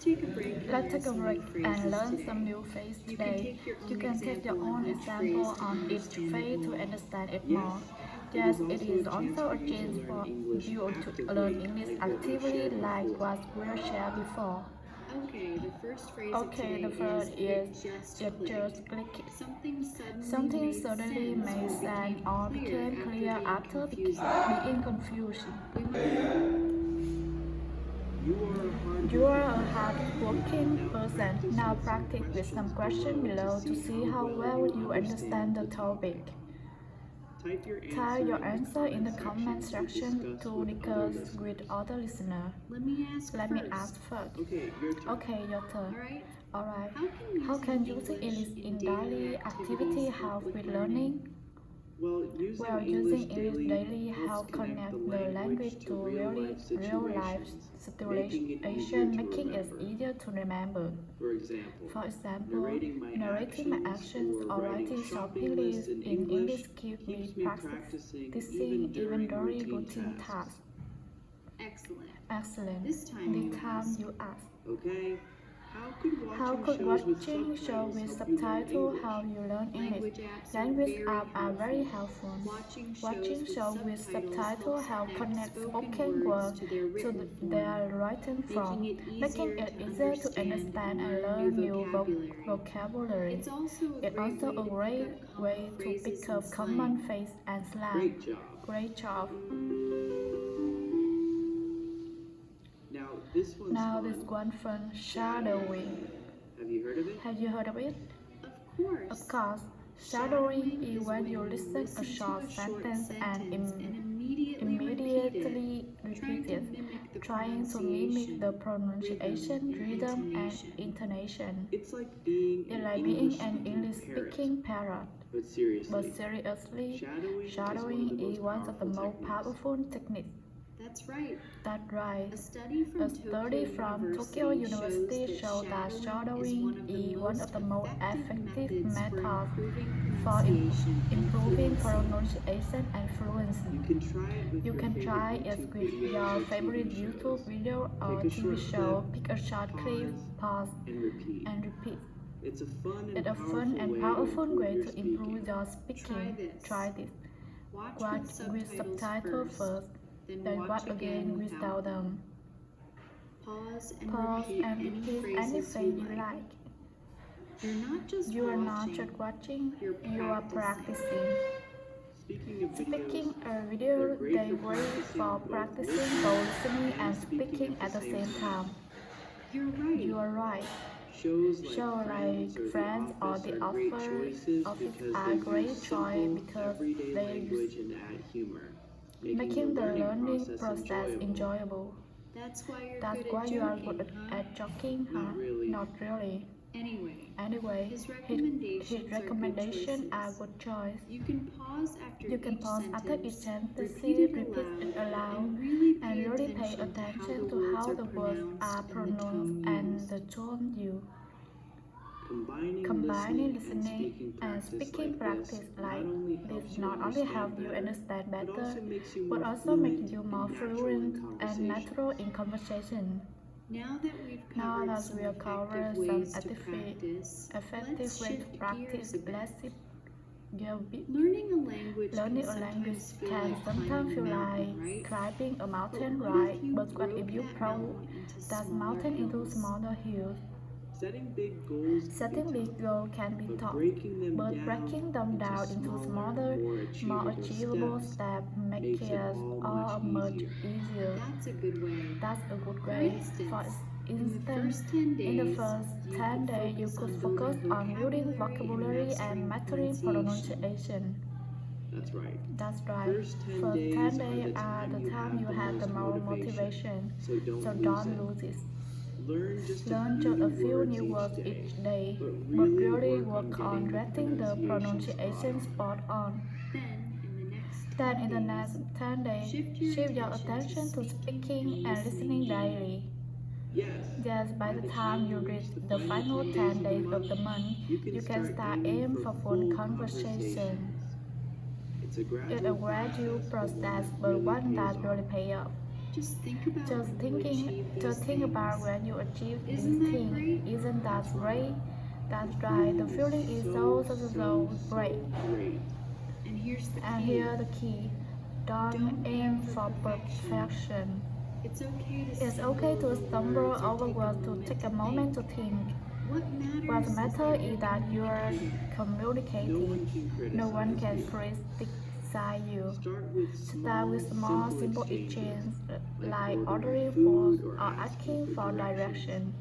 Let's take a break and learn some new phrase today. You can take your own example on each phrase to understand it more. Yes, it is also a chance for you to learn English actively like what we shared before. Okay, the first is it just click. Something suddenly made sense or became clear after being confused. You are a hard-working person. Now practice with some questions below to see how well you understand the topic. Type your answer in the comment section to discuss with other listeners. Let me ask first. Okay, your turn. Alright. How can using English in daily activity help with learning? Well, using English daily helps connect the language to real life situation, making it easier to remember. For example, narrating my actions or writing short lists in English keeps me practicing even during routine tasks. Excellent. This time you ask. How could watching shows with subtitles help you learn English? Language apps are very helpful. Watching shows with subtitles help connect spoken words to their written form, making it easier to understand and learn new vocabulary. It's also a great way to pick up common phrases and slang. Great job. Now this one fun, shadowing. Have you heard of it? Of course, shadowing is when you listen a short sentence and immediately repeat it, trying to mimic the pronunciation, rhythm, and intonation. It's like being an English-speaking parrot. But seriously, shadowing is one of the most powerful techniques. That's right. A study from Tokyo University showed that shadowing is one of the most effective methods for improving pronunciation and fluency. You can try it with your favorite YouTube video or TV show. Pick a short clip, pause, and repeat. It's a fun and powerful way to improve your speaking. Try this. Watch with subtitles first, then watch again without them. Pause and repeat anything you like. You are not just watching, you are practicing. Speaking a video, they great for practicing both listening and speaking at the same time. You are right. Shows like Friends or The Office are great choice because they use making the learning process enjoyable. That's why you are good at joking, huh? Not really. Anyway, his recommendations are good choice. You can pause after each sentence, repeat it aloud, and really pay attention to how the words are pronounced and the tone used. Combining listening and speaking practice like this not only help you understand better, but also make you more fluent and natural in conversation. Now that we have covered some effective way to practice, let's go bit. Learning a language can sometimes feel like climbing a mountain, right? But what if you grow that mountain into smaller hills? Setting big goals can be tough, but breaking them down into smaller, more achievable steps makes it all much easier. That's a good way. For instance, in the first 10 days, you could focus on building vocabulary and mastering pronunciation. That's right. First 10 days are the time you have the most motivation, so don't lose it. Learn just a few new words each day, but really work on getting the pronunciation spot on. Then in the next 10 days, shift your attention to speaking and listening daily. Yes, by the time you reach the final 10 days of the month, you can start aim for full conversation. It's a gradual process, but one that really pays off. Just think about when you achieve this thing. Isn't that great? That's right. The feeling is so great. And here's the key. Don't aim for perfection. It's okay to stumble over words, to take a moment to think. What matters is that you're communicating. No one can criticize you. Start with small, simple exchanges like ordering food or asking for direction.